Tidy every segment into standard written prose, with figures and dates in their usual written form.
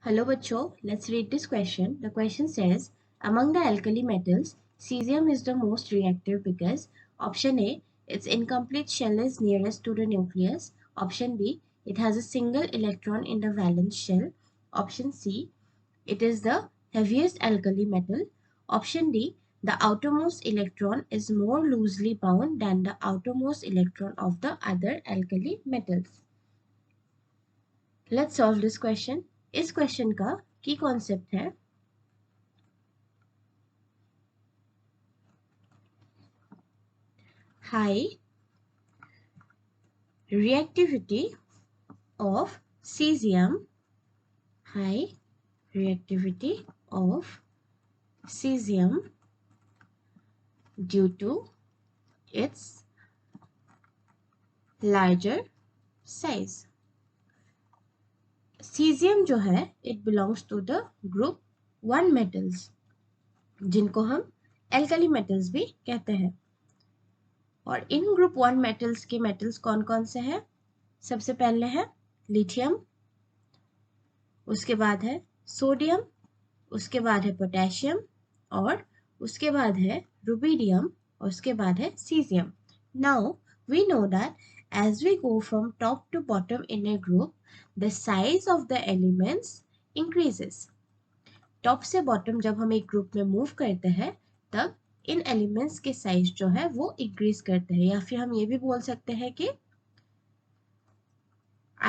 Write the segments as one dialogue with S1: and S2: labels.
S1: Hello bachcho, let's read this question. The question says, among the alkali metals, cesium is the most reactive because option A, its incomplete shell is nearest to the nucleus. Option B, it has a single electron in the valence shell. Option C, it is the heaviest alkali metal. Option D, the outermost electron is more loosely bound than the outermost electron of the other alkali metals. Let's solve this question. इस question का की concept है high reactivity of cesium, high reactivity of cesium due to its larger size. Cesium जो है it belongs to the group 1 metals जिनको हम alkali metals भी कहते हैं. और इन ग्रुप 1 मेटल्स के मेटल्स कौन कौन से हैं? सबसे पहले है लिथियम, उसके बाद है सोडियम, उसके बाद है पोटेशियम और उसके बाद है रुबिडियम और उसके बाद है caesium. Now we know that as we go from top to bottom in a group, the size of the elements increases. Top से बॉटम जब हम एक ग्रुप में मूव करते हैं तब इन एलिमेंट्स के साइज जो है वो इंक्रीज करते हैं, या फिर हम ये भी बोल सकते हैं कि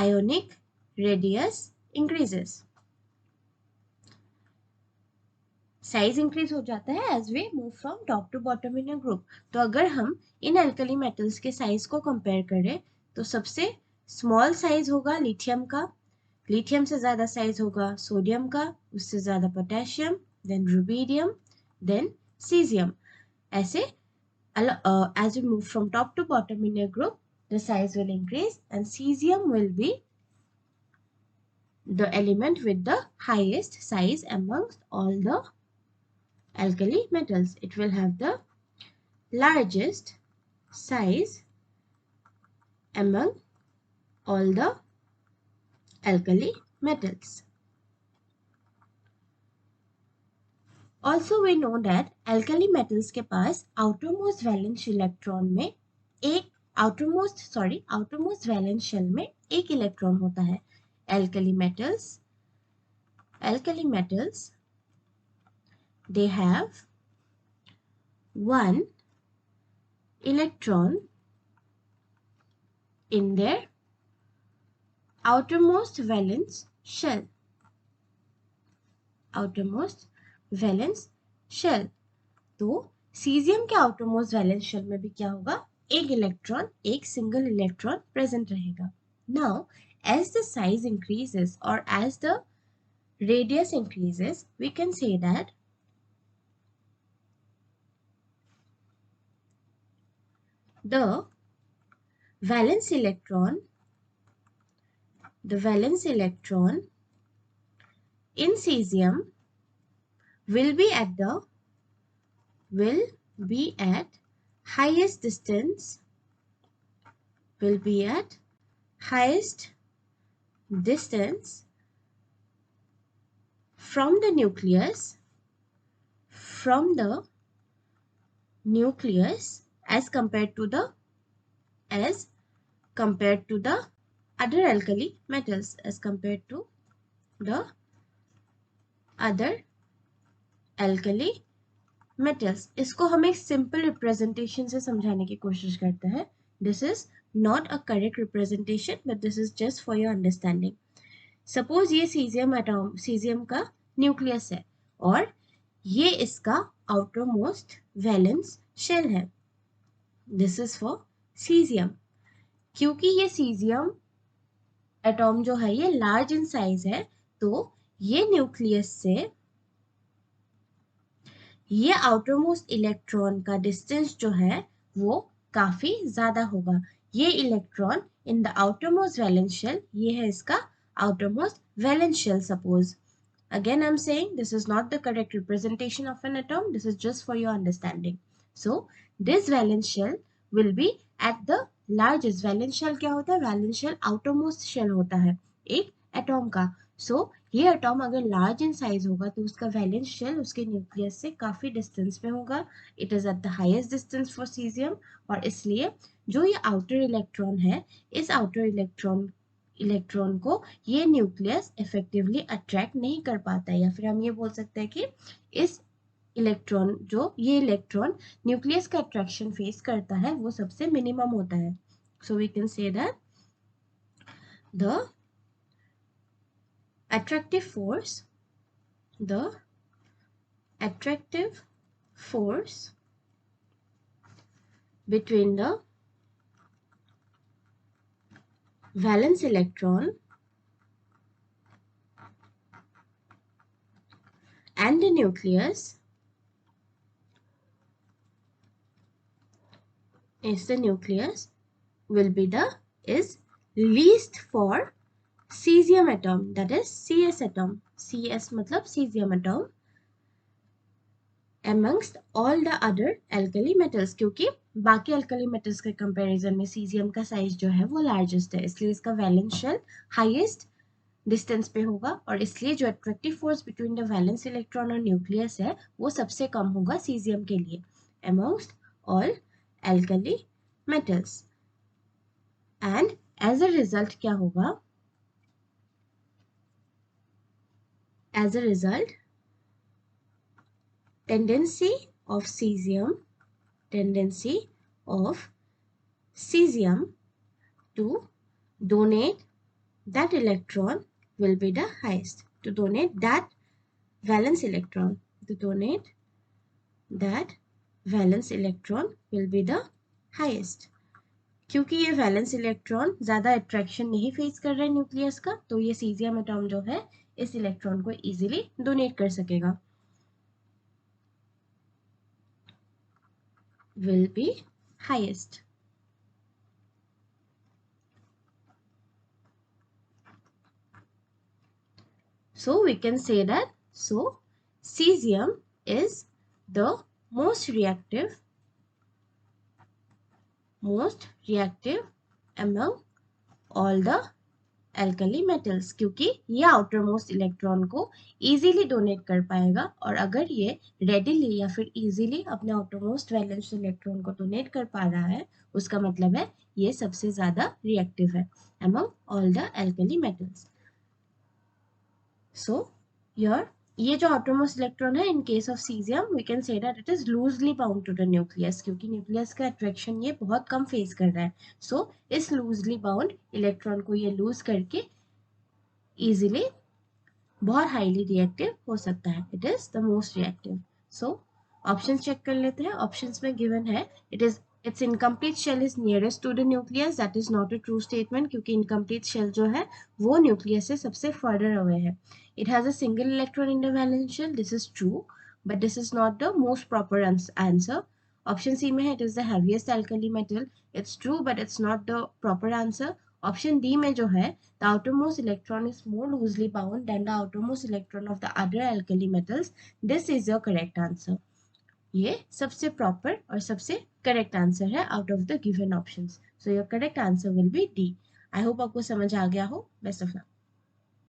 S1: ionic radius increases. Size increase हो जाता है as we move from top to bottom in a group. तो अगर हम इन अल्कली मेटल्स के साइज को कंपेयर करें तो सबसे स्मॉल साइज होगा लिथियम का, लिथियम से ज़्यादा साइज होगा सोडियम का, उससे ज़्यादा potassium, then rubidium, then caesium. ऐसे as we move from top to bottom in a group, the size will increase and cesium will be the element with the highest size amongst all the alkali metals. It will have the largest size among all the alkali metals. Also we know that alkali metals के पास outermost valence electron में एक outermost valence shell में एक electron होता है. alkali metals they have one electron in their outermost valence shell. outermost valence shell. तो caesium के outermost valence shell में भी क्या होगा? एक इलेक्ट्रॉन, एक सिंगल इलेक्ट्रॉन प्रेजेंट रहेगा. Now as the size increases or as the radius increases, we can say that the valence electron in cesium will be at highest distance from the nucleus as compared to the other alkali metals, as compared to the other alkali metals. इसको हम एक simple representation से समझाने की कोशिश करते हैं. This is not a correct representation but this is just for your understanding. Suppose ये सीजियम का न्यूक्लियस है और ये इसका आउटरमोस्ट वैलेंस शेल है. This is for caesium. क्योंकि ये सीजियम एटॉम जो है ये लार्ज इन साइज है, तो ये न्यूक्लियस से ये आउटरमोस्ट इलेक्ट्रॉन का डिस्टेंस जो है वो काफी ज्यादा होगा. ये electron in the outermost valence shell, ये है इसका outermost valence shell. Suppose again I'm saying this is not the correct representation of an atom, this is just for your understanding. So this valence shell will be at the largest. valence shell क्या होता है? valence shell outermost shell होता है एक atom का. So ये atom अगर large in size होगा तो उसका वैलेंस शेल उसके न्यूक्लियस से काफ़ी डिस्टेंस पे होगा. It is at the highest distance for caesium, और इसलिए जो ये आउटर इलेक्ट्रॉन है, इस आउटर इलेक्ट्रॉन को ये न्यूक्लियस इफेक्टिवली अट्रैक्ट नहीं कर पाता है, या फिर हम ये बोल सकते हैं कि इस ये इलेक्ट्रॉन न्यूक्लियस का अट्रैक्शन फेस करता है वो सबसे मिनिमम होता है. So we can say that the attractive force between the valence electron and the nucleus will be is least for cesium atom, that is CS atom. CS मतलब cesium atom amongst all the other alkali metals, क्योंकि बाकी alkali metals के comparison में cesium का size जो है वो largest है, इसलिए इसका वैलेंस शेल हाईएस्ट डिस्टेंस पे होगा, और इसलिए जो attractive force between the valence electron और न्यूक्लियस है वो सबसे कम होगा सीजियम के लिए amongst all alkali metals. And as a result क्या होगा? As a result, tendency of cesium to donate that electron will be the highest. To donate that valence electron will be the highest. क्योंकि ये valence electron ज़्यादा attraction नहीं face कर रहे nucleus का, तो ये सीजियम एटॉम जो है इस इलेक्ट्रॉन को इजीली डोनेट कर सकेगा. Will be highest. So we can say that cesium is the most reactive among all the alkali metals, क्योंकि ये आउटर मोस्ट इलेक्ट्रॉन को इजीली डोनेट कर पाएगा, और अगर ये रेडिली या फिर इजीली अपने आउटर मोस्ट वैलेंस इलेक्ट्रॉन को डोनेट कर पा रहा है, उसका मतलब है ये सबसे ज़्यादा रिएक्टिव है among all the alkali metals. So here ये जो outermost electron है in case of cesium we can say that it is loosely bound to the nucleus, क्योंकि न्यूक्लियस का अट्रैक्शन ये बहुत कम फेस कर रहा है. सो इस लूजली बाउंड इलेक्ट्रॉन को ये लूज करके इजीली बहुत हाईली रिएक्टिव हो सकता है. It is the most reactive. So options check कर लेते हैं. ऑप्शंस में गिवन है its incomplete shell is nearest to the nucleus. That is not a true statement, क्योंकि incomplete shell जो है वो न्यूक्लियस से सबसे further away है. It has a single electron in the valence shell. This is true, but this is not the most proper answer. Option C में है it is the heaviest alkali metal. It's true, but it's not the proper answer. Option D में जो है the outermost electron is more loosely bound than the outermost electron of the other alkali metals. This is your correct answer. ये सबसे proper और सबसे correct answer है out of the given options. So your correct answer will be D. I hope आपको समझ आ गया हो. Best of luck.